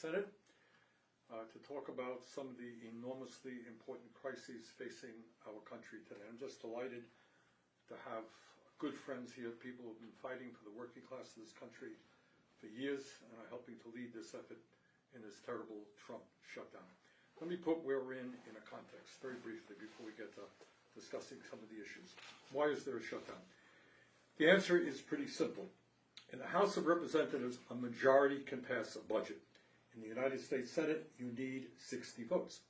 Senate to talk about some of the enormously important crises facing our country today. I'm just delighted to have good friends here, people who have been fighting for the working class of this country for years and are helping to lead this effort in this terrible Trump shutdown. Let me put where we're in a context very briefly before we get to discussing some of the issues. Why is there a shutdown? The answer is pretty simple. In the House of Representatives, a majority can pass a budget. In the United States Senate, you need 60 votes.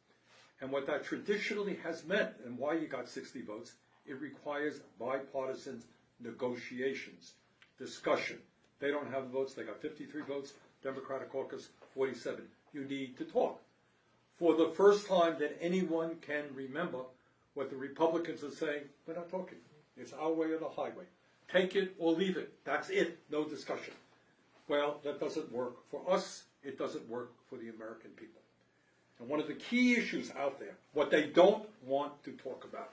And what that traditionally has meant, and why you got 60 votes, it requires bipartisan negotiations, discussion. They don't have the votes. They got 53 votes. Democratic caucus, 47. You need to talk. For the first time that anyone can remember, what the Republicans are saying, we're not talking. It's our way or the highway. Take it or leave it. That's it. No discussion. Well, that doesn't work for us. It doesn't work for the American people. And one of the key issues out there, what they don't want to talk about,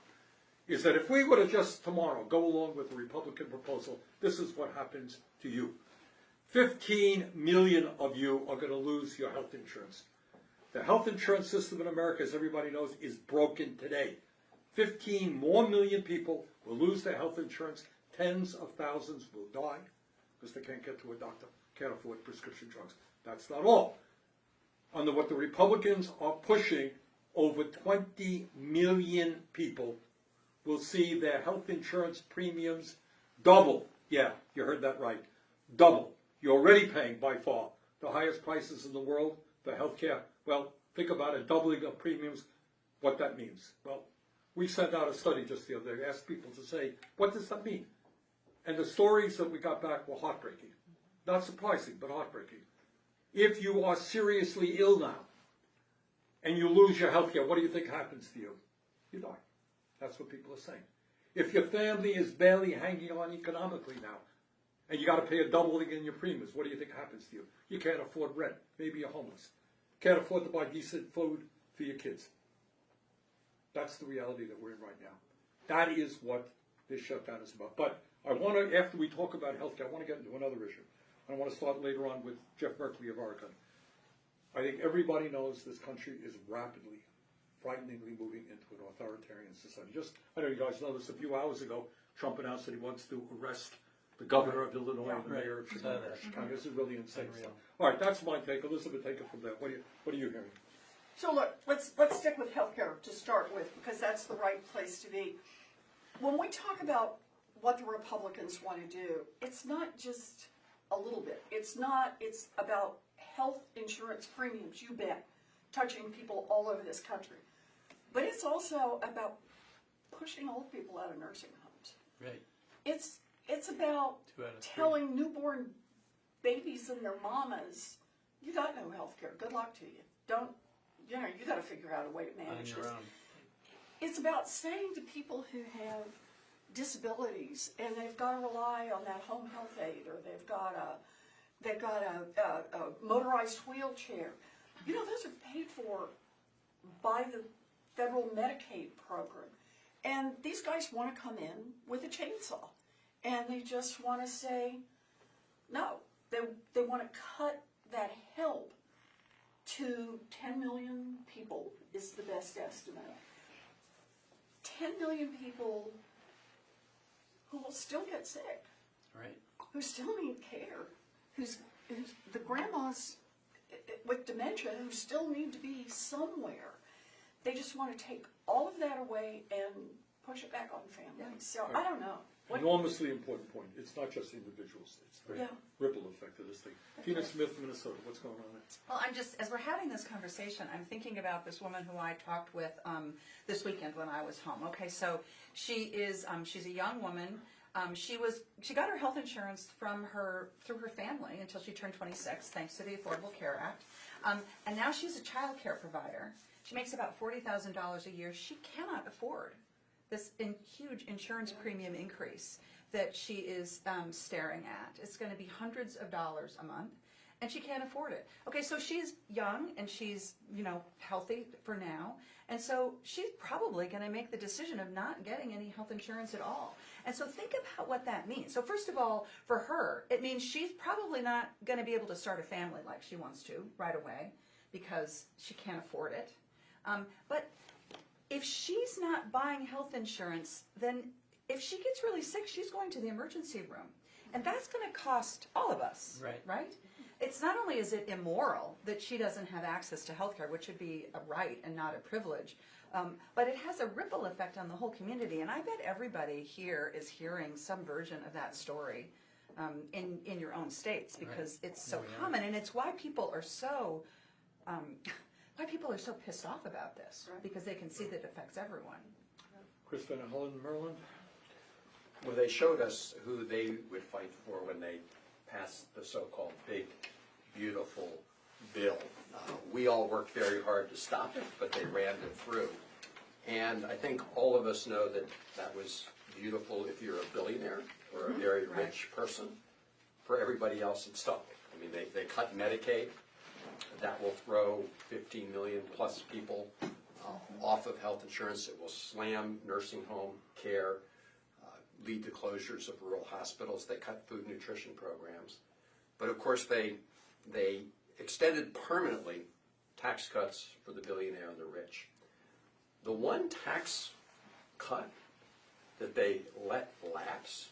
is that if we were to just tomorrow go along with the Republican proposal, this is what happens to you. 15 million of you are going to lose your health insurance. The health insurance system in America, as everybody knows, is broken today. 15 more million people will lose their health insurance. Tens of thousands will die because they can't get to a doctor, can't afford prescription drugs. That's not all. Under what the Republicans are pushing, over 20 million people will see their health insurance premiums double. Yeah, you heard that right. Double. You're already paying, by far, the highest prices in the world for health care. Well, think about a doubling of premiums, what that means. Well, we sent out a study just the other day, asked people to say, what does that mean? And the stories that we got back were heartbreaking. Not surprising, but heartbreaking. If you are seriously ill now, and you lose your health care, what do you think happens to you? You die. That's what people are saying. If your family is barely hanging on economically now, and you got to pay a doubling in your premiums, what do you think happens to you? You can't afford rent. Maybe you're homeless. Can't afford to buy decent food for your kids. That's the reality that we're in right now. That is what this shutdown is about. But I want to, after we talk about healthcare, I want to get into another issue. I want to start later on with Jeff Merkley of Oregon. I think everybody knows this country is rapidly, frighteningly moving into an authoritarian society. I know you guys know this, a few hours ago, Trump announced that he wants to arrest the governor of Illinois and the mayor of Chicago. This is really insane stuff. All right, that's my take. Elizabeth, take it from there. What are you hearing? So look, let's stick with healthcare to start with, because that's the right place to be. When we talk about what the Republicans want to do, it's not just a little bit. It's about health insurance premiums, you bet, touching people all over this country. But it's also about pushing old people out of nursing homes. Right. It's about telling newborn babies and their mamas, you got no health care. Good luck to you. You got to figure out a way to manage this. It's about saying to people who have disabilities and they've got to rely on that home health aid, or they've got a motorized wheelchair. You know, those are paid for by the federal Medicaid program. And these guys want to come in with a chainsaw. And they just want to say, no. They want to cut that help to 10 million people is the best estimate. 10 million people who will still get sick. Right. Who still need care. Who's the grandmas with dementia who still need to be somewhere. They just want to take all of that away and push it back on families. So I don't know. Enormously important point. It's not just individuals. It's the ripple effect of this thing. Tina Smith, Minnesota. What's going on there? Well, as we're having this conversation, I'm thinking about this woman who I talked with this weekend when I was home. Okay, so she's a young woman. She got her health insurance through her family until she turned 26, thanks to the Affordable Care Act. And now she's a child care provider. She makes about $40,000 a year. She cannot afford this huge insurance premium increase that she is staring at. It's going to be hundreds of dollars a month. and she can't afford it. Okay, so she's young and she's, healthy for now. And so she's probably going to make the decision of not getting any health insurance at all. And so think about what that means. So first of all, for her, it means she's probably not going to be able to start a family like she wants to right away because she can't afford it. But if she's not buying health insurance, then if she gets really sick, she's going to the emergency room. And that's going to cost all of us, right? It's not only is it immoral that she doesn't have access to health care, which should be a right and not a privilege, but it has a ripple effect on the whole community. And I bet everybody here is hearing some version of that story in your own states because it's so common. And it's why people are so pissed off about this, because they can see that it affects everyone. Chris Van Hollen, Maryland. Well, they showed us who they would fight for when they passed the so-called big, beautiful bill. We all worked very hard to stop it, but they ran it through. And I think all of us know that that was beautiful if you're a billionaire or a very rich person. For everybody else, it stunk. I mean, they cut Medicaid. That will throw 15 million plus people off of health insurance. It will slam nursing home care, lead to closures of rural hospitals. They cut food nutrition programs. But of course, they extended permanently tax cuts for the billionaire and the rich. The one tax cut that they let lapse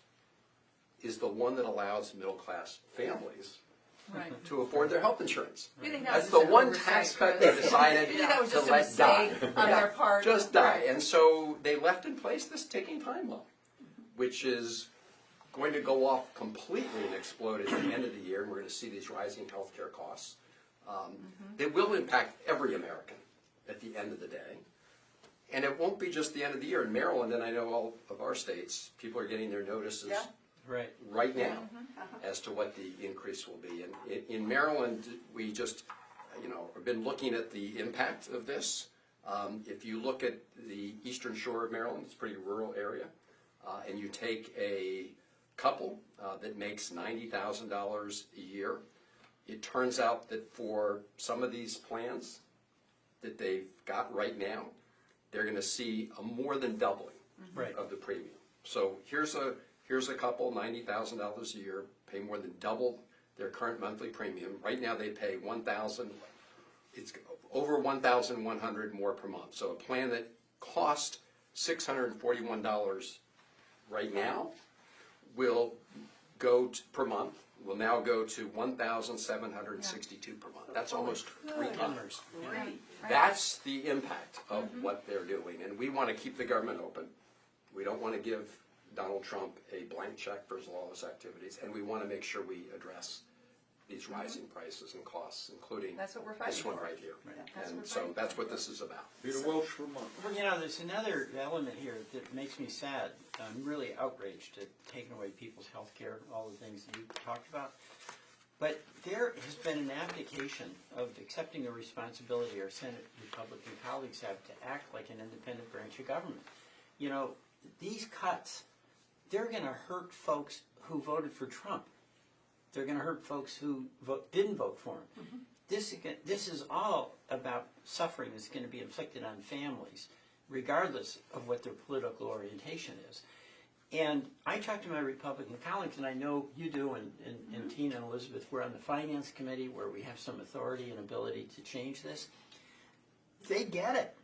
is the one that allows middle-class families to afford their health insurance. That's the one tax cut they decided to let die. On their part. Just die. And so they left in place this ticking time bomb, which is going to go off completely and explode at the end of the year. We're going to see these rising healthcare costs. They will impact every American at the end of the day. And it won't be just the end of the year. In Maryland, and I know all of our states, people are getting their notices right now as to what the increase will be. And in Maryland, we just, have been looking at the impact of this. If you look at the eastern shore of Maryland, it's a pretty rural area, and you take a couple that makes $90,000 a year, it turns out that for some of these plans that they've got right now, they're going to see a more than doubling of the premium. So here's a couple, $90,000 a year, pay more than double their current monthly premium. Right now they pay it's over $1,100 more per month. So a plan that cost $641 right now will per month, will now go to $1,762 per month. That's almost 3 times. That's the impact of what they're doing. And we want to keep the government open. We don't want to give Donald Trump a blank check for his lawless activities. And we want to make sure we address these rising prices and costs, including this one right here. And so that's what this is about. Peter Welch, Vermont. Well, there's another element here that makes me sad. I'm really outraged at taking away people's health care, all the things that you talked about. But there has been an abdication of accepting the responsibility our Senate Republican colleagues have to act like an independent branch of government. These cuts, they're going to hurt folks who voted for Trump. They're going to hurt folks who didn't vote for him. This is all about suffering that's going to be inflicted on families, regardless of what their political orientation is. And I talked to my Republican colleagues, and I know you do, and Tina and Elizabeth, we're on the Finance Committee where we have some authority and ability to change this. They get it.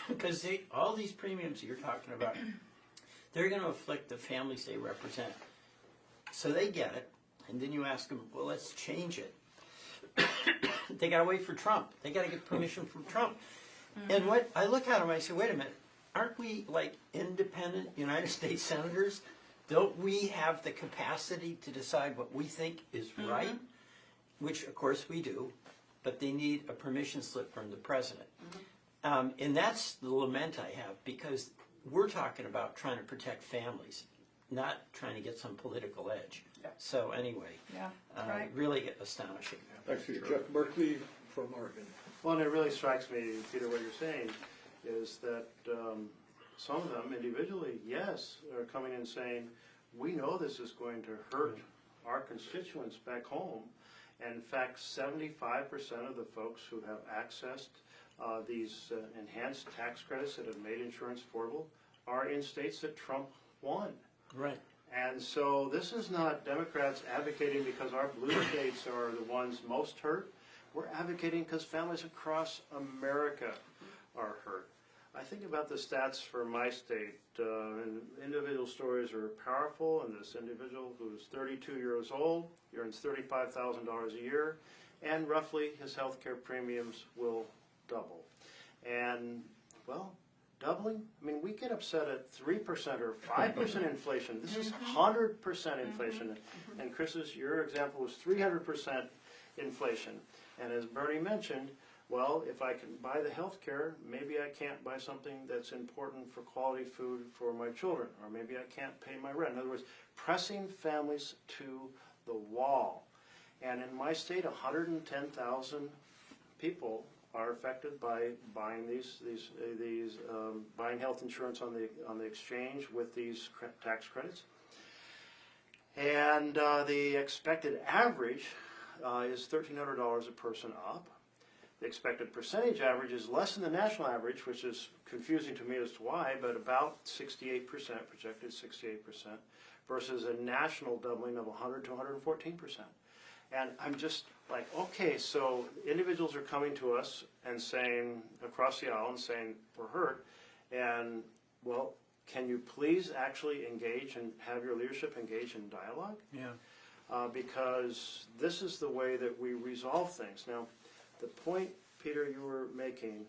Because all these premiums that you're talking about, they're going to afflict the families they represent. So they get it. And then you ask them, well, let's change it. They got to wait for Trump. They got to get permission from Trump. And what I look at them, I say, wait a minute. Aren't we like independent United States senators? Don't we have the capacity to decide what we think is right? Which, of course, we do. But they need a permission slip from the president. And that's the lament I have, because we're talking about trying to protect families, not trying to get some political edge. So anyway, really astonishing. Thanks, Peter. Jeff Merkley from Oregon. Well, and it really strikes me, Peter, what you're saying is that some of them individually, yes, are coming in saying, we know this is going to hurt our constituents back home, And in fact, 75% of the folks who have accessed these enhanced tax credits that have made insurance affordable are in states that Trump won. Right. And so this is not Democrats advocating because our blue states are the ones most hurt. We're advocating because families across America are hurt. I think about the stats for my state, and individual stories are powerful, and this individual who's 32 years old, he earns $35,000 a year, and roughly his health care premiums will double. And, well, doubling? I mean, we get upset at 3% or 5% inflation. This is 100% inflation. And Chris's, your example was 300% inflation. And as Bernie mentioned, well, if I can buy the health care, maybe I can't buy something that's important for quality food for my children, or maybe I can't pay my rent. In other words, pressing families to the wall. And in my state, 110,000 people are affected by buying buying health insurance on the exchange with these tax credits. And the expected average is $1,300 a person up. The expected percentage average is less than the national average, which is confusing to me as to why, but about 68%, projected 68%, versus a national doubling of 100 to 114%. And I'm just like, okay, so individuals are coming to us and saying, across the aisle, and saying, we're hurt, and, well, can you please actually engage and have your leadership engage in dialogue? Yeah. Because this is the way that we resolve things. Now, the point, Peter, you were making,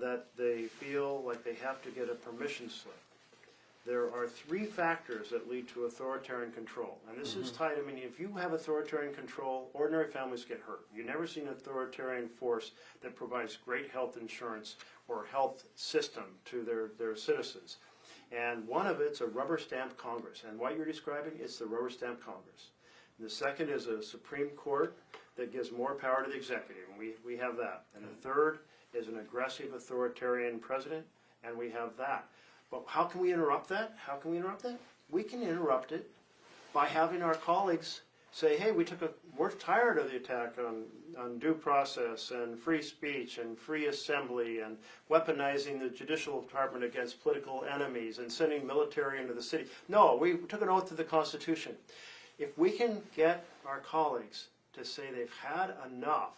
that they feel like they have to get a permission slip. There are three factors that lead to authoritarian control. And this is tied, I mean, if you have authoritarian control, ordinary families get hurt. You've never seen an authoritarian force that provides great health insurance or health system to their citizens. And one of it's a rubber stamp Congress. And what you're describing, it's the rubber stamp Congress. And the second is a Supreme Court that gives more power to the executive, and we have that. And the third is an aggressive authoritarian president, and we have that. But how can we interrupt that? How can we interrupt that? We can interrupt it by having our colleagues say, hey, we're tired of the attack on due process and free speech and free assembly and weaponizing the judicial department against political enemies and sending military into the city. No, we took an oath to the Constitution. If we can get our colleagues to say they've had enough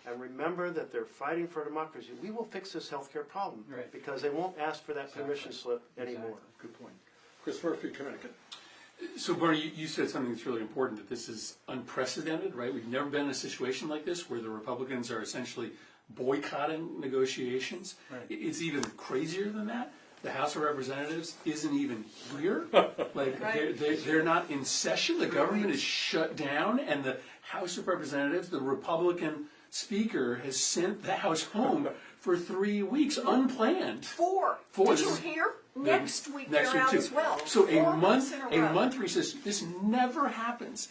and remember that they're fighting for democracy, we will fix this healthcare problem. Right. Because they won't ask for that permission slip anymore. Exactly. Good point. Chris Murphy, Connecticut. So, Bernie, you said something that's really important, that this is unprecedented, right? We've never been in a situation like this where the Republicans are essentially boycotting negotiations. Right. It's even crazier than that. The House of Representatives isn't even here. Like, they're not in session. The government is shut down, and the House of Representatives, the Republican Speaker, has sent the House home for 3 weeks, unplanned. Four. Four. Did you hear? Next week they're out too. as well. So 4 a months month, in a row. a month recess. This never happens,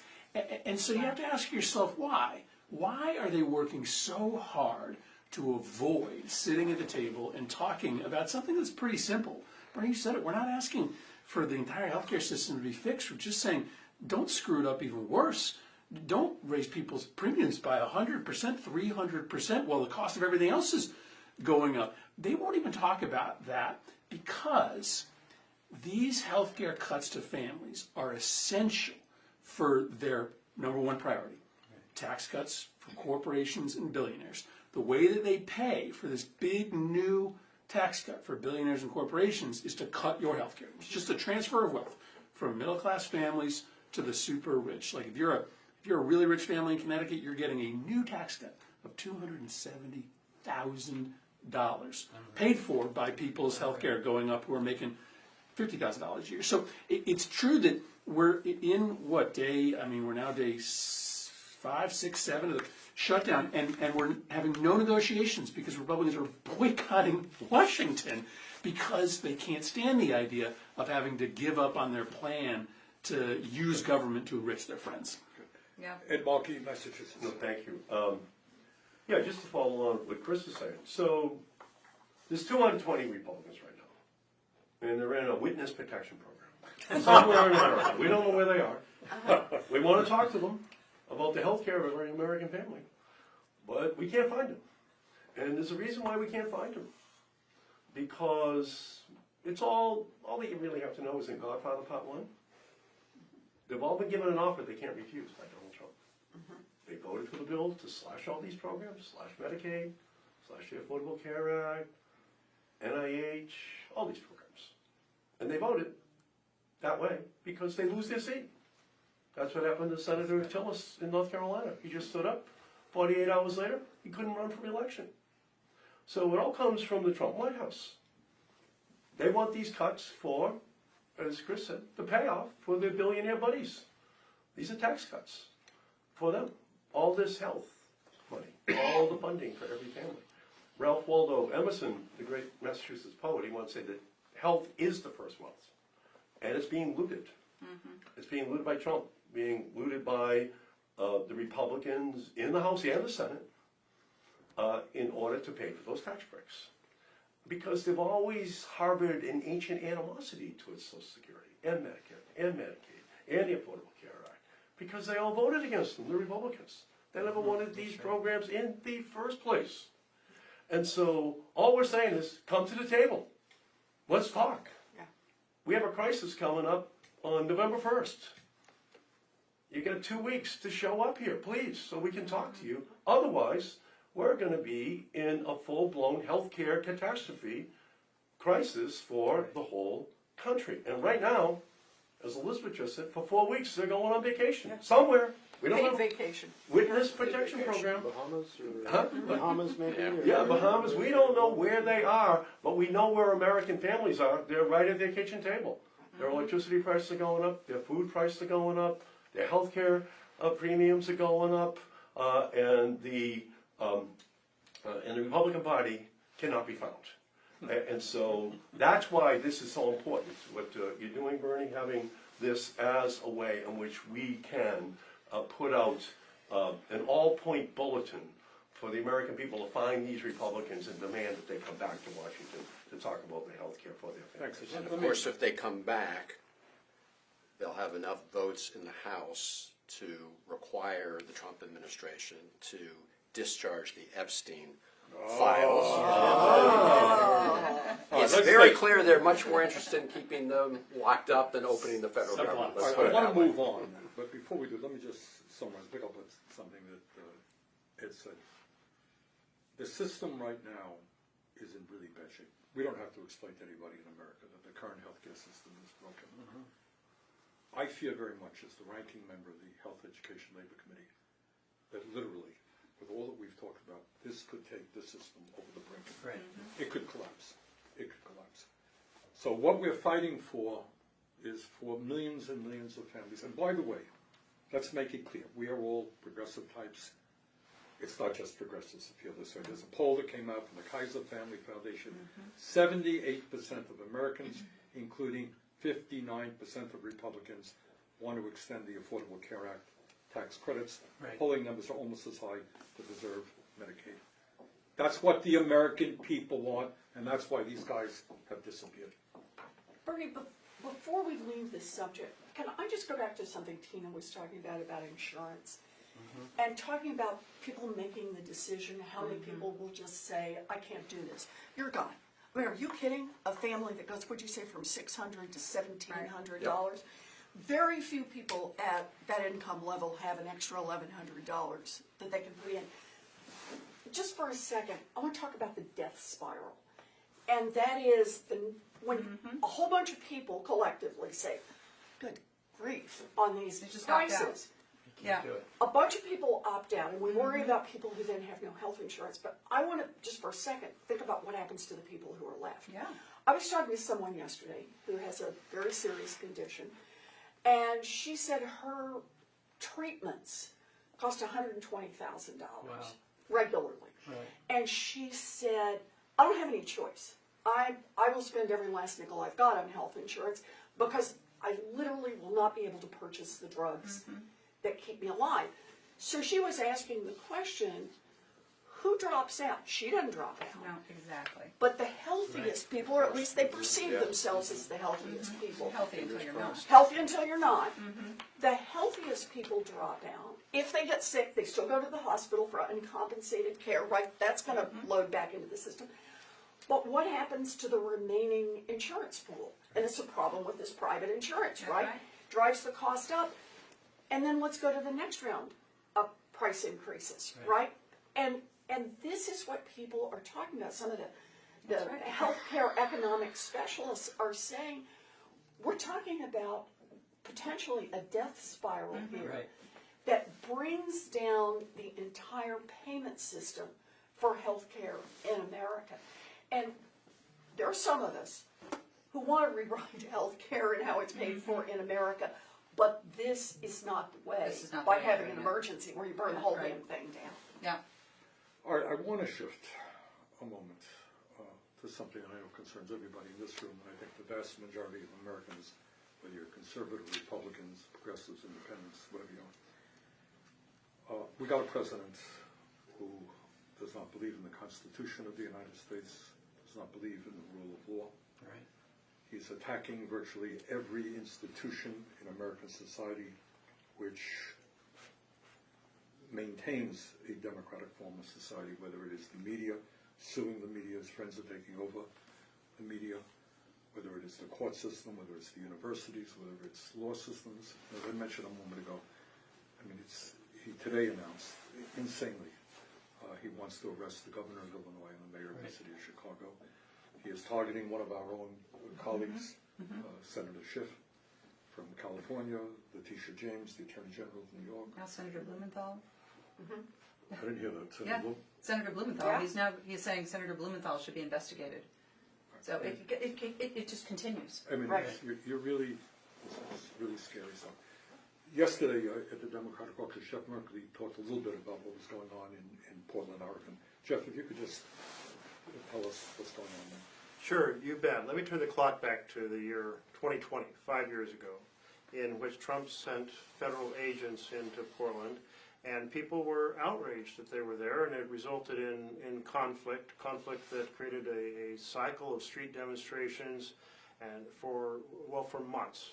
and so you have to ask yourself why. Why are they working so hard to avoid sitting at the table and talking about something that's pretty simple? Bernie, you said it. We're not asking for the entire healthcare system to be fixed. We're just saying, don't screw it up even worse. Don't raise people's premiums by 100%, 300%, while the cost of everything else is going up. They won't even talk about that because these healthcare cuts to families are essential for their number one priority. Tax cuts for corporations and billionaires. The way that they pay for this big new tax cut for billionaires and corporations is to cut your healthcare. It's just a transfer of wealth from middle class families to the super rich. Like if you're a really rich family in Connecticut, you're getting a new tax cut of $270,000 paid for by people's healthcare going up who are making $50,000 a year. So it's true that we're in what day? I mean, we're now day 5, 6, 7 of the shutdown, and we're having no negotiations because Republicans are boycotting Washington because they can't stand the idea of having to give up on their plan to use government to enrich their friends. Yeah. Ed Markey, Massachusetts. No, thank you. Yeah, just to follow along with what Chris is saying. So there's 220 Republicans right now, and they're in a witness protection program. Somewhere in America. We don't know where they are. We want to talk to them. about the health care of every American family. But we can't find them. And there's a reason why we can't find them. Because it's all that you really have to know is in Godfather Part 1. They've all been given an offer they can't refuse by Donald Trump. They voted for the bill to slash all these programs, slash Medicaid, slash the Affordable Care Act, NIH, all these programs. And they voted that way because they lose their seat. That's what happened to Senator Tillis in North Carolina. He just stood up. 48 hours later, he couldn't run for re-election. So it all comes from the Trump White House. They want these cuts for, as Chris said, the payoff for their billionaire buddies. These are tax cuts for them. All this health money, all the funding for every family. Ralph Waldo Emerson, the great Massachusetts poet, he once said that health is the first wealth. And it's being looted. It's being looted by Trump, being looted by the Republicans in the House and the Senate in order to pay for those tax breaks. Because they've always harbored an ancient animosity towards Social Security and Medicare and Medicaid and the Affordable Care Act. Because they all voted against them, the Republicans. They never wanted these programs in the first place. And so all we're saying is, come to the table. Let's talk. Yeah. We have a crisis coming up on November 1st. You got 2 weeks to show up here, please, so we can talk to you. Otherwise, we're going to be in a full-blown healthcare catastrophe crisis for the whole country. And right now, as Elizabeth just said, for 4 weeks they're going on vacation somewhere. We don't know. Vacation. Witness protection program. Bahamas or Huh? Bahamas maybe? Or- Yeah, Bahamas. We don't know where they are, but we know where American families are. They're right at their kitchen table. Their electricity prices are going up. Their food prices are going up. Their health care premiums are going up, and the Republican Party cannot be found. And so that's why this is so important. What you're doing, Bernie, having this as a way in which we can put out an all-point bulletin for the American people to find these Republicans and demand that they come back to Washington to talk about the health care for their families. And of course, if they come back, they'll have enough votes in the House to require the Trump administration to discharge the Epstein files. It's very clear they're much more interested in keeping them locked up than opening the federal government. Let's put I it want that to way. move on, but before we do, let me just summarize, pick up with something that Ed said. The system right now is in really bad shape. We don't have to explain to anybody in America that the current healthcare system is broken. I fear very much, as the ranking member of the Health Education Labor Committee, that literally, with all that we've talked about, this could take the system over the brink. Right. It could collapse. It could collapse. So what we're fighting for is for millions and millions of families. And by the way, let's make it clear, we are all progressive types. It's not just progressives who feel this way. There's a poll that came out from the Kaiser Family Foundation. 78% of Americans, including 59% of Republicans, want to extend the Affordable Care Act tax credits. Right. Polling numbers are almost as high to deserve Medicaid. That's what the American people want, and that's why these guys have disappeared. Bernie, before we leave this subject, can I just go back to something Tina was talking about insurance? And talking about people making the decision, how many people will just say, I can't do this. You're gone. I mean, are you kidding? A family that goes, what'd you say, from $600 to $1,700? Very few people at that income level have an extra $1,100 that they can put in. Just for a second, I want to talk about the death spiral. And that is when a whole bunch of people collectively say, good grief, on these just opt out. prices. Yeah. A bunch of people opt out, and we worry about people who then have no health insurance. But I want to, just for a second, think about what happens to the people who are left. Yeah. I was talking to someone yesterday who has a very serious condition, and she said her treatments cost $120,000 regularly. Right. And she said, I don't have any choice. I will spend every last nickel I've got on health insurance because I literally will not be able to purchase the drugs that keep me alive. So she was asking the question, who drops out? She doesn't drop out. No, exactly. But the healthiest people, or at least they perceive themselves as the healthiest people. Healthy until you're not. Healthy until you're not. The healthiest people drop out. If they get sick, they still go to the hospital for uncompensated care, right? That's going to load back into the system. But what happens to the remaining insurance pool? And it's a problem with this private insurance, right? Drives the cost up. And then let's go to the next round of price increases, right? And this is what people are talking about. Some of the healthcare economic specialists are saying, we're talking about potentially a death spiral here that brings down the entire payment system for healthcare in America. And there are some of us who want to rewrite healthcare and how it's paid for in America, but this is not the way, by having an emergency where you burn the whole damn thing down. Yeah. All right, I want to shift a moment to something I know concerns everybody in this room, and I think the vast majority of Americans, whether you're conservative, Republicans, progressives, independents, whatever you are. We got a president who does not believe in the Constitution of the United States, does not believe in the rule of law. Right. He's attacking virtually every institution in American society which maintains a democratic form of society, whether it is the media, suing the media as friends are taking over the media, whether it is the court system, whether it's the universities, whether it's law systems. As I mentioned a moment ago, I mean, he today announced, insanely, he wants to arrest the governor of Illinois and the mayor of the city of Chicago. He is targeting one of our own colleagues, Senator Schiff from California, Letitia James, the Attorney General of New York. Now Senator Blumenthal. I didn't hear that. Senator Senator Blumenthal. Yeah. He's saying Senator Blumenthal should be investigated. So it just continues. I mean, you're really, it's really scary stuff. Yesterday at the Democratic Caucus, Jeff Merkley talked a little bit about what was going on in Portland, Oregon. Jeff, if you could just tell us what's going on there. Sure, you bet. Let me turn the clock back to the year 2020, 5 years ago, in which Trump sent federal agents into Portland, and people were outraged that they were there, and it resulted in conflict that created a cycle of street demonstrations and for months.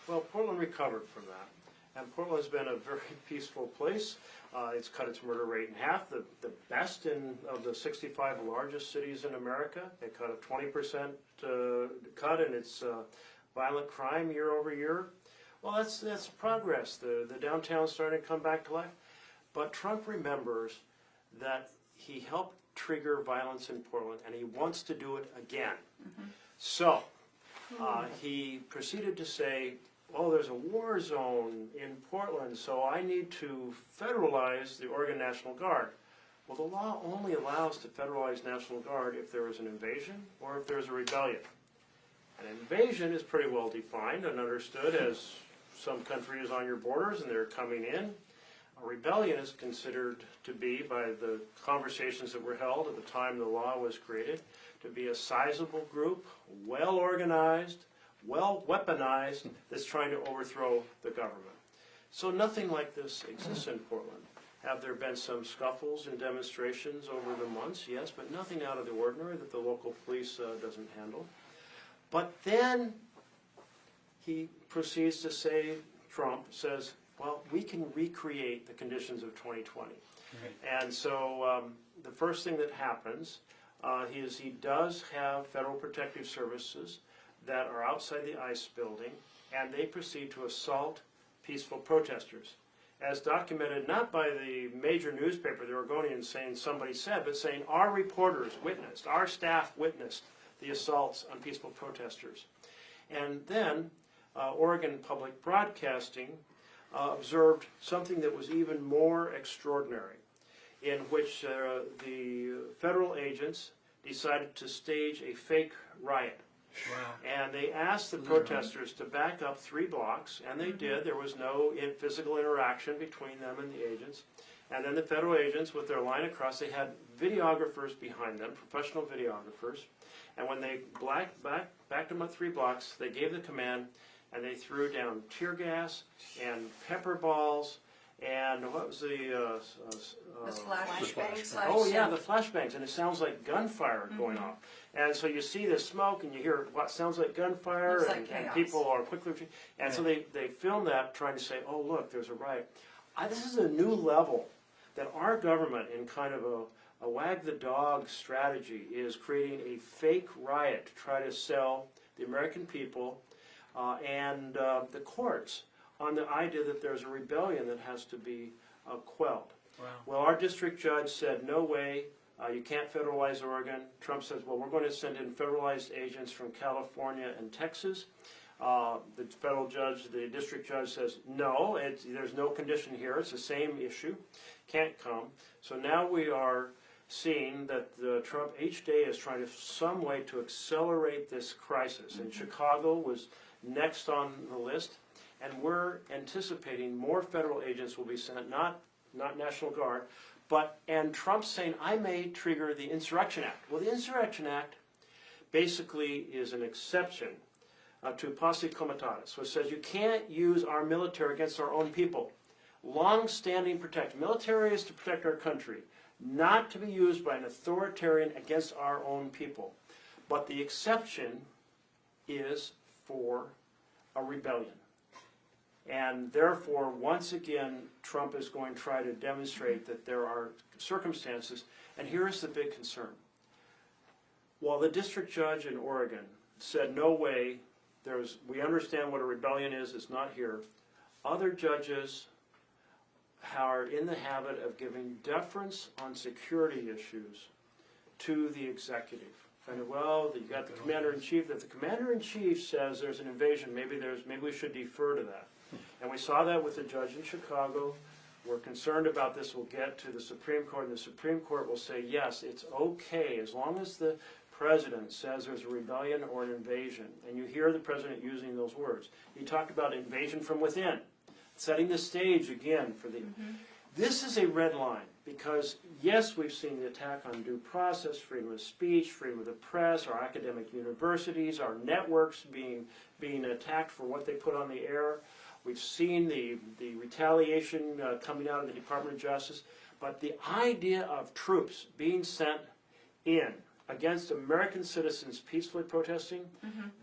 Well, Portland recovered from that, and Portland's been a very peaceful place. It's cut its murder rate in half, the best of the 65 largest cities in America. They cut a 20% cut in its violent crime year over year. Well, that's progress. The downtown's starting to come back to life. But Trump remembers that he helped trigger violence in Portland, and he wants to do it again. So he proceeded to say, oh, there's a war zone in Portland, so I need to federalize the Oregon National Guard. Well, the law only allows to federalize National Guard if there is an invasion or if there's a rebellion. An invasion is pretty well defined and understood as some country is on your borders and they're coming in. A rebellion is considered to be, by the conversations that were held at the time the law was created, to be a sizable group, well organized, well weaponized, that's trying to overthrow the government. So nothing like this exists in Portland. Have there been some scuffles and demonstrations over the months? Yes, but nothing out of the ordinary that the local police doesn't handle. But then he proceeds to say, Trump says, well, we can recreate the conditions of 2020. Right. And so the first thing that happens is he does have Federal Protective Services that are outside the ICE building, and they proceed to assault peaceful protesters. As documented not by the major newspaper, the Oregonian, saying somebody said, but saying our reporters witnessed, our staff witnessed the assaults on peaceful protesters. And then Oregon Public Broadcasting observed something that was even more extraordinary, in which the federal agents decided to stage a fake riot. Wow. And they asked the protesters to back up 3 blocks, and they did. There was no physical interaction between them and the agents. And then the federal agents, with their line across, they had videographers behind them, professional videographers. And when they backed them up 3 blocks, they gave the command, and they threw down tear gas and pepper balls and what was the, This flash. Flashbangs. oh yeah, the flashbangs, and it sounds like gunfire going Mm-hmm. off. And so you see the smoke and you hear what sounds like gunfire, Looks like and chaos. people are quickly, and so they film that trying to say, oh look, there's a riot. This is a new level that our government, in kind of a wag the dog strategy, is creating a fake riot to try to sell the American people and the courts on the idea that there's a rebellion that has to be quelled. Wow. Well, our district judge said, no way, you can't federalize Oregon. Trump says, well, we're going to send in federalized agents from California and Texas. The federal judge, the district judge says, no, there's no condition here. It's the same issue. Can't come. So now we are seeing that Trump each day is trying to some way to accelerate this crisis. And Chicago was next on the list. And we're anticipating more federal agents will be sent, not National Guard, and Trump's saying, I may trigger the Insurrection Act. Well, the Insurrection Act basically is an exception to posse comitatus, which says you can't use our military against our own people. Long-standing protection. Military is to protect our country, not to be used by an authoritarian against our own people. But the exception is for a rebellion. And therefore, once again, Trump is going to try to demonstrate that there are circumstances, and here is the big concern. While the district judge in Oregon said, no way, we understand what a rebellion is, it's not here, other judges are in the habit of giving deference on security issues to the executive. And well, you got the commander-in-chief. If the commander-in-chief says there's an invasion, maybe we should defer to that. And we saw that with the judge in Chicago. We're concerned about this. We'll get to the Supreme Court, and the Supreme Court will say, yes, it's okay as long as the president says there's a rebellion or an invasion. And you hear the president using those words. He talked about invasion from within, setting the stage again for the... This is a red line because, yes, we've seen the attack on due process, freedom of speech, freedom of the press, our academic universities, our networks being attacked for what they put on the air. We've seen the retaliation coming out of the Department of Justice. But the idea of troops being sent in against American citizens peacefully protesting,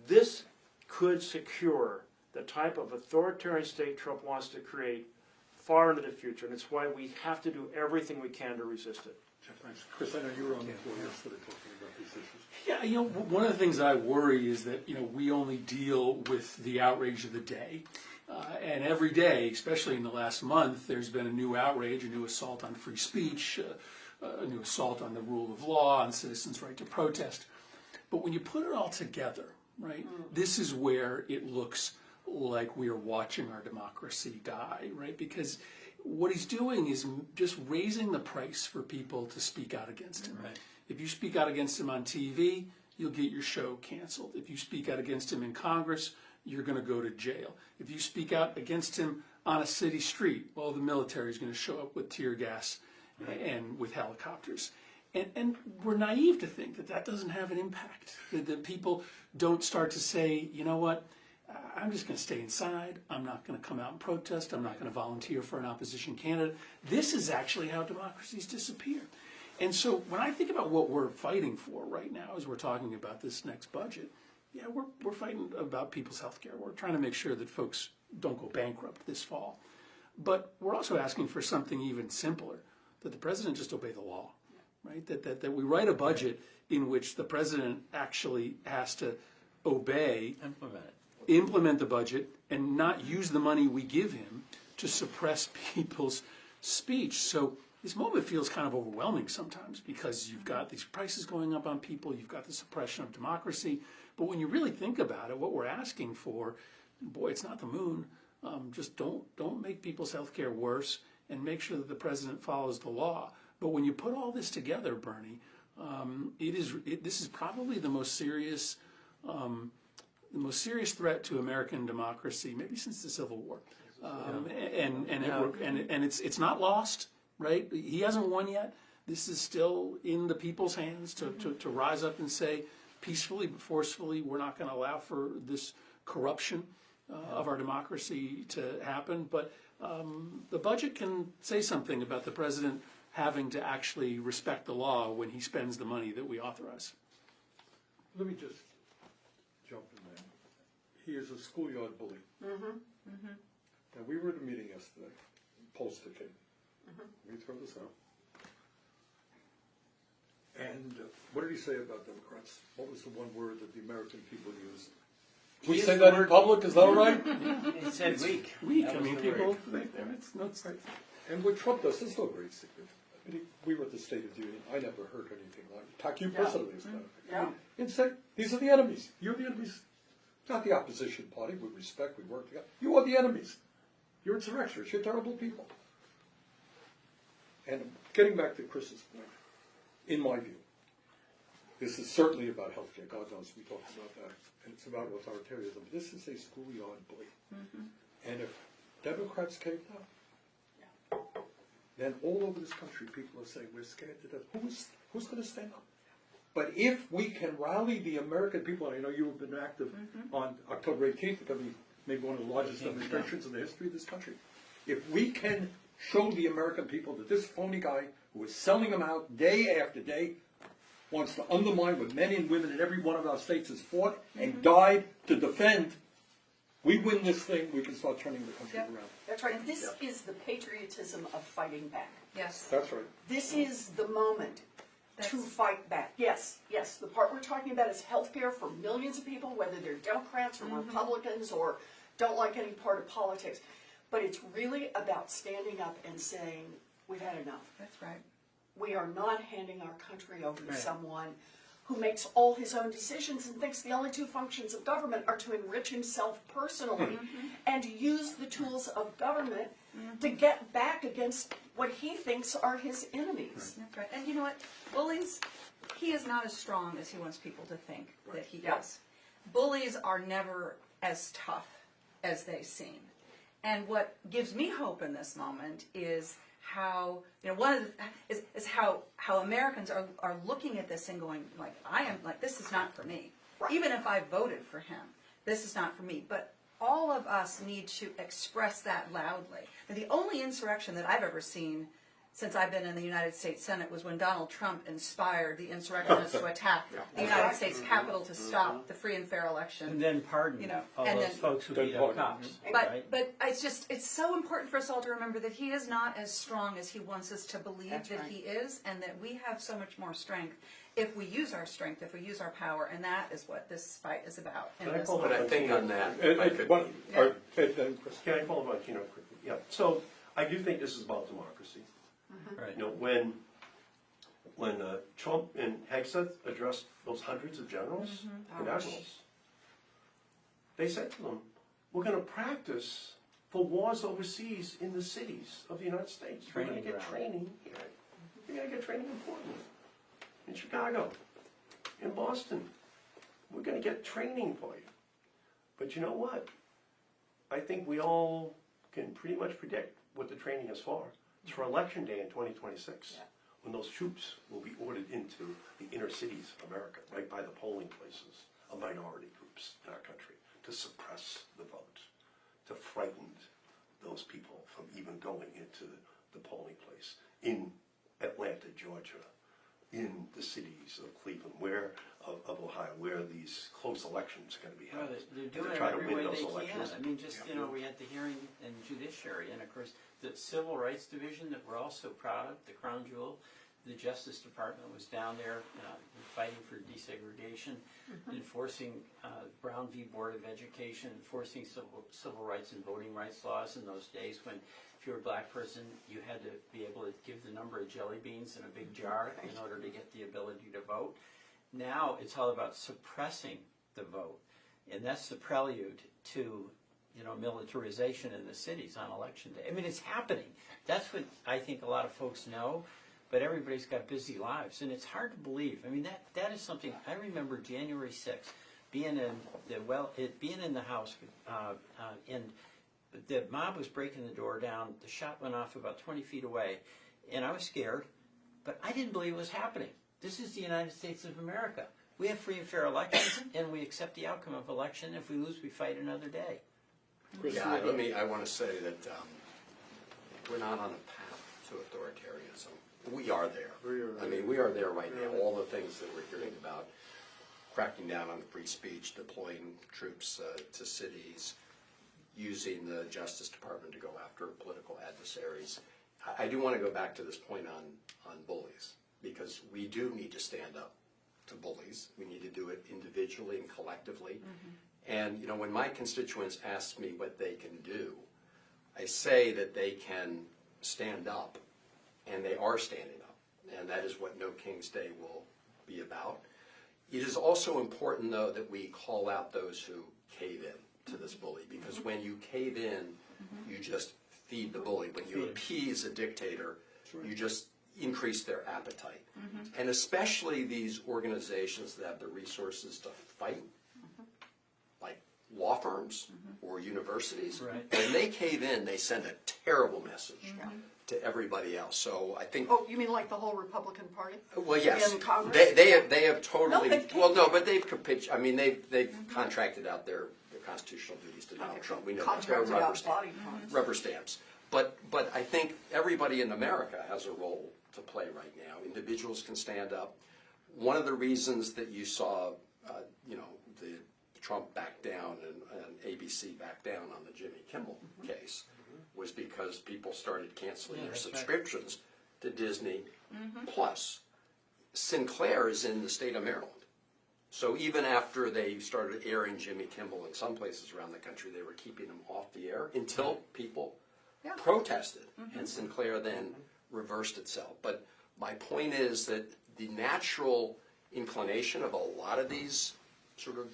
this could secure the type of authoritarian state Trump wants to create far into the future, and it's why we have to do everything we can to resist it. Jeff, thanks. Chris, I know you were on the floor yesterday talking about these issues. Yeah, one of the things I worry is that, we only deal with the outrage of the day. And every day, especially in the last month, there's been a new outrage, a new assault on free speech, a new assault on the rule of law, on citizens' right to protest. But when you put it all together, right, this is where it looks like we are watching our democracy die, right? Because what he's doing is just raising the price for people to speak out against him. Right. If you speak out against him on TV, you'll get your show canceled. If you speak out against him in Congress, you're going to go to jail. If you speak out against him on a city street, well, the military is going to show up with tear gas and with helicopters. And we're naive to think that that doesn't have an impact, that people don't start to say, you know what, I'm just going to stay inside. I'm not going to come out and protest. I'm not going to volunteer for an opposition candidate. This is actually how democracies disappear. And so when I think about what we're fighting for right now as we're talking about this next budget, yeah, we're fighting about people's health care. We're trying to make sure that folks don't go bankrupt this fall. But we're also asking for something even simpler, that the president just obey the law, right? That we write a budget in which the president actually has to obey, implement the budget, and not use the money we give him to suppress people's speech. So this moment feels kind of overwhelming sometimes because you've got these prices going up on people, you've got the suppression of democracy. But when you really think about it, what we're asking for, boy, it's not the moon. Just don't make people's health care worse and make sure that the president follows the law. But when you put all this together, Bernie, this is probably the most serious threat to American democracy, maybe since the Civil War, and it's not lost, right? He hasn't won yet. This is still in the people's hands to rise up and say peacefully but forcefully, we're not going to allow for this corruption of our democracy to happen. But the budget can say something about the president having to actually respect the law when he spends the money that we authorize. Let me just jump in there. He is a schoolyard bully. And we were at a meeting yesterday, Polster came. Let me throw this out. And what did he say about Democrats? What was the one word that the American people used? We used say the that in word- public, is that all right? It said weak. Weak, That I was mean, the people, word. it's And what Trump does, there's no great secret. I mean, we were at the State of the Union. I never heard anything like it. Attack you personally is kind of thing. Yeah. And say, these are the enemies. You're the enemies. Not the opposition party. We respect, we work together. You are the enemies. You're insurrectionists. You're terrible people. And getting back to Chris's point, in my view, this is certainly about healthcare. God knows we talked about that. And it's about authoritarianism. But this is a schoolyard bully. And if Democrats caved up, then all over this country people are saying we're scared to death. Who's going to stand up? But if we can rally the American people, and I know you have been active on October 18th, it's going to be maybe one of the largest demonstrations in the history of this country. If we can show the American people that this phony guy who is selling them out day after day wants to undermine what men and women in every one of our states has fought and died to defend, we win this thing, we can start turning the country Yep. around. That's right. This is the patriotism of fighting back. Yes. That's right. This is the moment to That's- fight back. Yes, yes. The part we're talking about is health care for millions of people, whether they're Democrats or Republicans or don't like any part of politics. But it's really about standing up and saying, we've had enough. That's right. We are not handing our country over to Right. someone who makes all his own decisions and thinks the only two functions of government are to enrich himself personally and use the tools of government to get back against what he thinks are his enemies. That's right. And you know what? Bullies, he is not as strong as he wants people to think that he Yeah. is. Bullies are never as tough as they seem. And what gives me hope in this moment is how, you know, one of the, is how Americans are looking at this and going, like, this is not for me. Right. Even if I voted for him, this is not for me. But all of us need to express that loudly. And the only insurrection that I've ever seen since I've been in the United States Senate was when Donald Trump inspired the insurrectionists to attack the United States Capitol to stop the free and fair election. And then pardon You know, all and those then- folks who Then beat up pardon. cops. But it's so important for us all to remember that he is not as strong as he wants us to believe That's that right. he is, and that we have so much more strength if we use our strength, if we use our power, and that is what this fight is about. Can I follow But I think on that, if I could, Chris. Can I follow up, quickly? Yeah, so I do think this is about democracy. Right. When Trump and Hegseth addressed those hundreds of generals and admirals, they said to them, we're gonna practice for wars overseas in the cities of the United States. We're gonna Training get ground. training here. We're gonna get training in Portland, in Chicago, in Boston. We're gonna get training for you. But you know what? I think we all can pretty much predict what the training is for. It's for Election Day in 2026, when those troops will be ordered into the inner cities of America, right by the polling places of minority groups in our country, to suppress the vote, to frighten those people from even going into the polling place in Atlanta, Georgia, in the cities of Cleveland, of Ohio, where these close elections are going to be Well, held. they're to doing it try to every win way those they can. elections. I mean, just, we had the hearing in judiciary, and of course, the Civil Rights Division that we're all so proud of, the crown jewel, the Justice Department was down there fighting for desegregation, enforcing Brown v. Board of Education, enforcing civil rights and voting rights laws in those days when if you were a black person, you had to be able to give the number of jelly beans in a big jar in order to get the ability to vote. Now it's all about suppressing the vote, and that's the prelude to militarization in the cities on election day. I mean, it's happening. That's what I think a lot of folks know, but everybody's got busy lives, and it's hard to believe. I mean, that is something I remember. January 6th, being in the house, and the mob was breaking the door down. The shot went off about 20 feet away, and I was scared, but I didn't believe it was happening. This is the United States of America. We have free and fair elections, and we accept the outcome of election. If we lose, we fight another day. Chris, yeah, I want to say that we're not on a path to authoritarianism. We are there. We are I mean, we are there right now. All the things that we're hearing about, cracking down on free speech, deploying troops to cities, using the Justice Department to go after political adversaries. I do want to go back to this point on bullies, because we do need to stand up to bullies. We need to do it individually and collectively. And, you know, when my constituents ask me what they can do, I say that they can stand up, and they are standing up. And that is what No King's Day will be about. It is also important, though, that we call out those who cave in to this bully, because when you cave in, you just feed the bully. When you appease a dictator, you just increase their appetite. And especially these organizations that have the resources to fight, like law firms or universities, when they cave in, they send a terrible message to everybody else. So I think. Oh, you mean like the whole Republican Party? Well, yes, In Congress? they have totally. No, they've well, no, but they've capitulated. I mean, they've contracted out their constitutional duties to Donald Trump. We know that. They're Contracted out body rubber parts. rubber stamps. But I think everybody in America has a role to play right now. Individuals can stand up. One of the reasons that you saw, you know, the Trump back down and ABC back down on the Jimmy Kimmel case was because people started canceling their subscriptions to Disney Plus. Sinclair is in the state of Maryland. So even after they started airing Jimmy Kimmel in some places around the country, they were keeping him off the air until people protested, and Sinclair then reversed itself. But my point is that the natural inclination of a lot of these sort of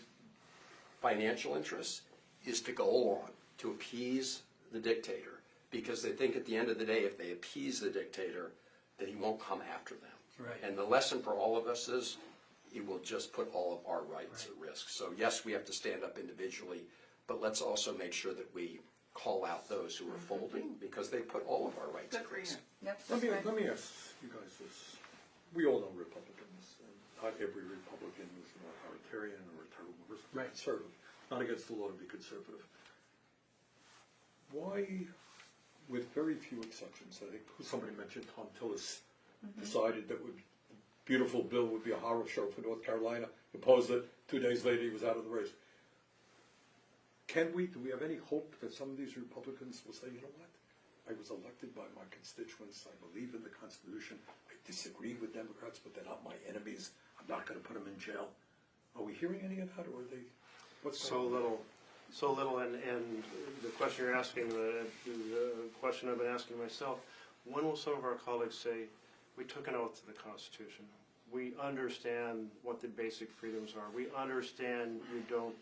financial interests is to go along, to appease the dictator, because they think at the end of the day, if they appease the dictator, that he won't come after them. Right. And the lesson for all of us is it will just put all of our rights at risk. So yes, we have to stand up individually, but let's also make sure that we call out those who are folding, because they put all of our rights at risk. Yep, Let that's me, right. let me ask you guys this. We all know Republicans, and not every Republican is an authoritarian or a terrible conservative. Not against the law to be conservative. Why, with very few exceptions, I think somebody mentioned Tom Tillis decided that would beautiful bill would be a horror show for North Carolina, opposed it, 2 days later he was out of the race. Do we have any hope that some of these Republicans will say, you know what, I was elected by my constituents, I believe in the Constitution, I disagree with Democrats, but they're not my enemies, I'm not going to put them in jail. Are we hearing any of that, or are they, what's So going on? little, and the question you're asking, the question I've been asking myself, when will some of our colleagues say, we took an oath to the Constitution, we understand what the basic freedoms are, we understand you don't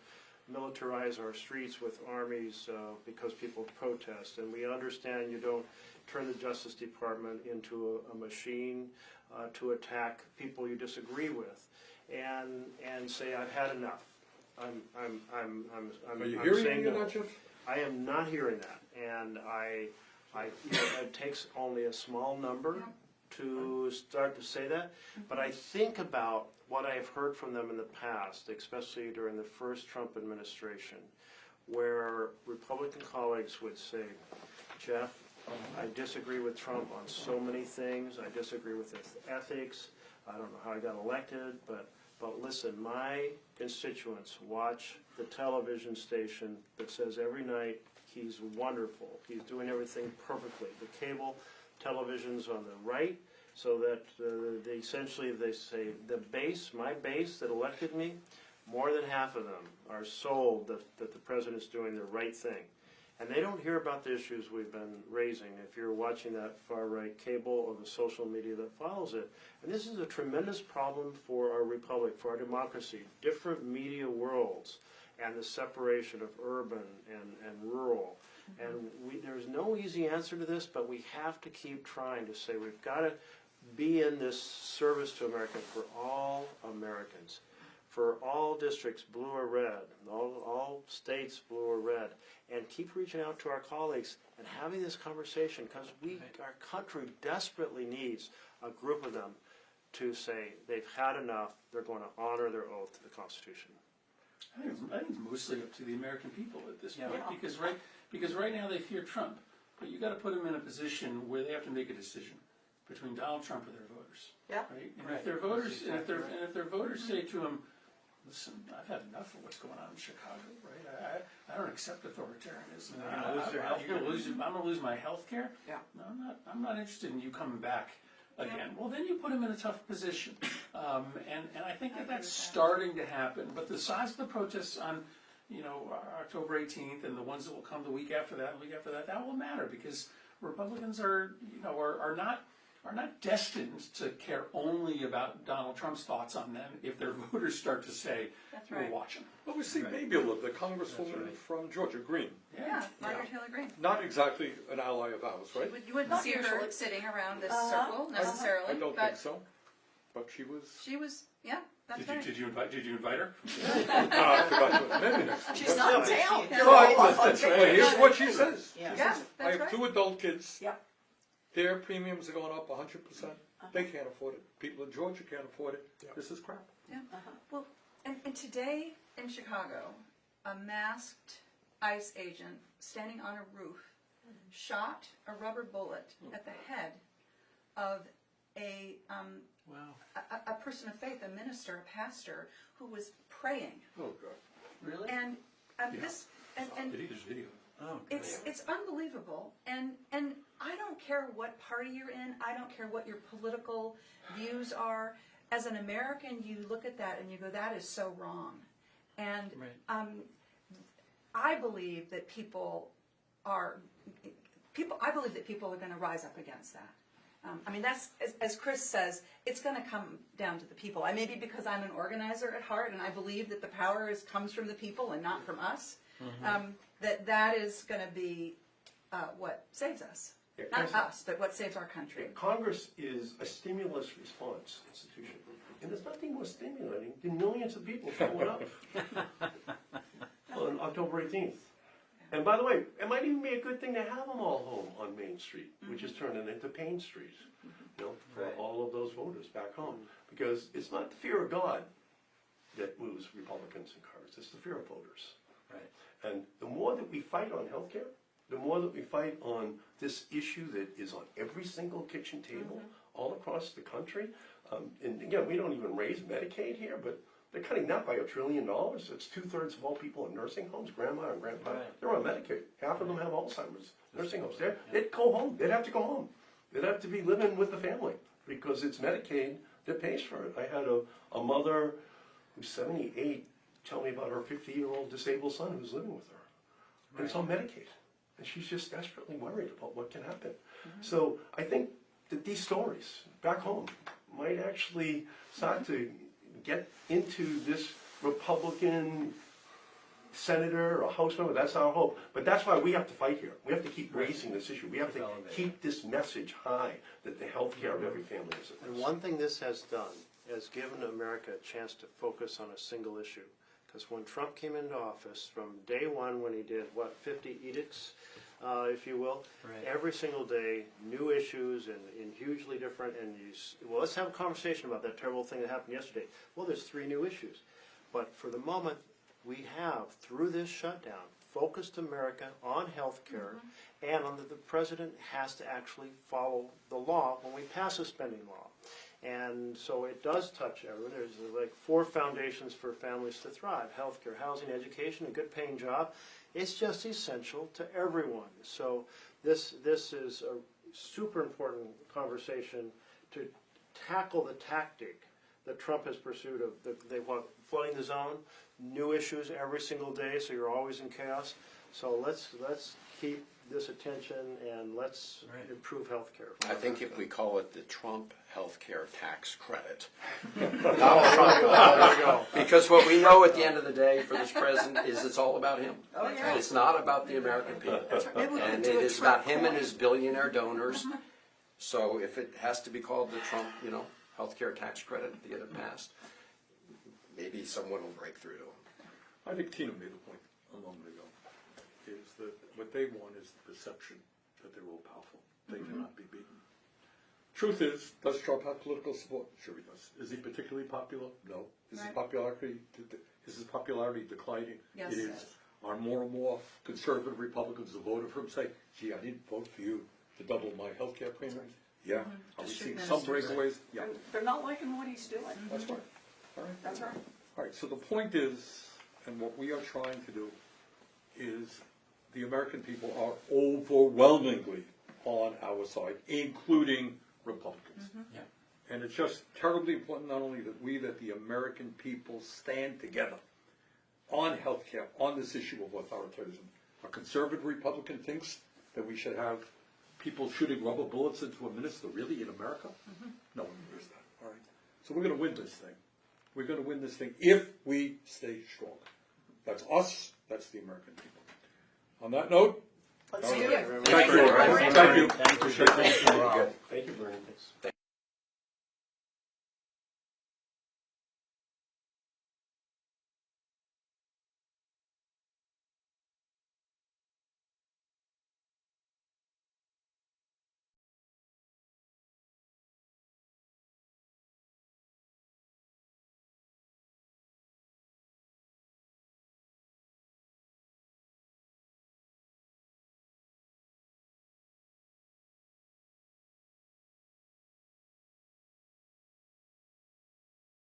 militarize our streets with armies because people protest, and we understand you don't turn the Justice Department into a machine to attack people you disagree with, and say I've had enough. Are you hearing saying any of no. that, Jeff? I am not hearing that, and it takes only a small number to start to say that, but I think about what I've heard from them in the past, especially during the first Trump administration, where Republican colleagues would say, Jeff, I disagree with Trump on so many things, I disagree with his ethics, I don't know how I got elected, but listen, my constituents watch the television station that says every night he's wonderful, he's doing everything perfectly. The cable television's on the right, so that they essentially they say my base that elected me, more than half of them are sold that the president's doing the right thing. And they don't hear about the issues we've been raising if you're watching that far-right cable or the social media that follows it. And this is a tremendous problem for our republic, for our democracy. Different media worlds and the separation of urban and rural. And there's no easy answer to this, but we have to keep trying to say we've got to be in this service to America for all Americans, for all districts, blue or red, all states, blue or red, and keep reaching out to our colleagues and having this conversation, because our country desperately needs a group of them to say they've had enough, they're going to honor their oath to the Constitution. I think it's mostly up to the American people at this point, Yeah. because right now they fear Trump. but you gotta put them in a position where they have to make a decision between Donald Trump and their voters. Yeah. Right? And if their voters, and if their voters say to them, listen, I've had enough of what's going on in Chicago, right? I don't accept authoritarianism. I'm gonna lose my health care. Yeah. No, I'm not interested in you coming back again. Well, then you put them in a tough position. And I think that's starting to happen. But the size of the protests on, October 18th and the ones that will come the week after that, that will matter because Republicans are not destined to care only about Donald Trump's thoughts on them if their voters start to say, we're watching. Well, we see Babula, the congresswoman from Georgia, Green. Yeah, Margaret Taylor Greene. Not exactly an ally of ours, right? You wouldn't see her sitting around this circle necessarily. I don't think so, but she was. She was, yeah, that's right. Did you invite her? I forgot to, maybe next. She's not in town. Well, here's what she says. Yeah. She Yeah, says, I that's have right. 2 adult kids. Yep. Their premiums are going up 100%. They can't afford it. People in Georgia can't afford it. This is crap. Yeah. Well, and today in Chicago, a masked ICE agent standing on a roof shot a rubber bullet at the head of a person of faith, a minister, a pastor, who was praying. Oh, God. Really? And this and There's video. Oh, it's unbelievable, and I don't care what party you're in. I don't care what your political views are. As an American, you look at that and you go, "That is so wrong." And I believe that people are going to rise up against that. That's as Chris says, it's going to come down to the people. Maybe because I'm an organizer at heart, and I believe that the power comes from the people and not from us. That is going to be what saves us. Not us, but what saves our country. Congress is a stimulus response institution, and there's nothing more stimulating than millions of people showing up on October 18th. And by the way, it might even be a good thing to have them all home on Main Street, which is turning into Payne Street, for all of those voters back home. Because it's not the fear of God that moves Republicans and Congress, it's the fear of voters. Right. And the more that we fight on healthcare, the more that we fight on this issue that is on every single kitchen table all across the country. And again, we don't even raise Medicaid here, but they're cutting that by $1 trillion. It's 2/3 of all people in nursing homes, grandma and grandpa. Right. They're on Medicaid. Half of them have Alzheimer's. Nursing homes. They'd go home. They'd have to go home. They'd have to be living with the family because it's Medicaid that pays for it. I had a mother who's 78 tell me about her 50-year-old disabled son who's living with her. And it's on Medicaid. And she's just desperately worried about what can happen. So I think that these stories back home might actually start to get into this Republican senator or House member. That's our hope. But that's why we have to fight here. We have to keep raising this issue. We have to keep this message high that the health care of every family is at And risk. one thing this has done has given America a chance to focus on a single issue. Because when Trump came into office, from day one when he did, 50 edicts, if you will, every single day, new issues and hugely different, and let's have a conversation about that terrible thing that happened yesterday. Well, there's 3 new issues. But for the moment, we have, through this shutdown, focused America on health care, and on the president has to actually follow the law when we pass a spending law. And so it does touch everyone. There's like 4 foundations for families to thrive: healthcare, housing, education, a good paying job. It's just essential to everyone. So this is a super important conversation to tackle the tactic that Trump has pursued of they want flooding the zone, new issues every single day, so you're always in chaos. So let's keep this attention and let's improve healthcare. I think if we call it the Trump healthcare tax credit, Donald Trump, because what we know at the end of the day for this president is it's all about him. Oh, yeah. It's not about the American people. Maybe we can And do it a is Trump about him and coin. his billionaire donors. So if it has to be called the Trump, healthcare tax credit to get it passed, maybe someone will break through to him. I think Tina made a point a moment ago, is that what they want is the perception that they're all powerful. They cannot be beaten. Truth is, does Trump have political support? Sure he does. Is he particularly popular? No. Is his popularity declining? Yes, It it is. is. Are more and more conservative Republicans who voted for him say, gee, I didn't vote for you to double my health care premiums? Yeah. Are we District seeing some ministers. breakaways? Yeah, And they're not liking what he's doing. that's right. All right. That's right. All right, so the point is, and what we are trying to do, is the American people are overwhelmingly on our side, including Republicans. Yeah. And it's just terribly important not only that the American people stand together on health care, on this issue of authoritarianism. A conservative Republican thinks that we should have people shooting rubber bullets into a minister, really, in America? No one believes that, all right? So we're going to win this thing. We're going to win this thing if we stay strong. That's us, that's the American people. On that note, Let's all do right. it. Thank you. Thank you. Thank you. Thank you. Appreciate it. Thank you, Bernie.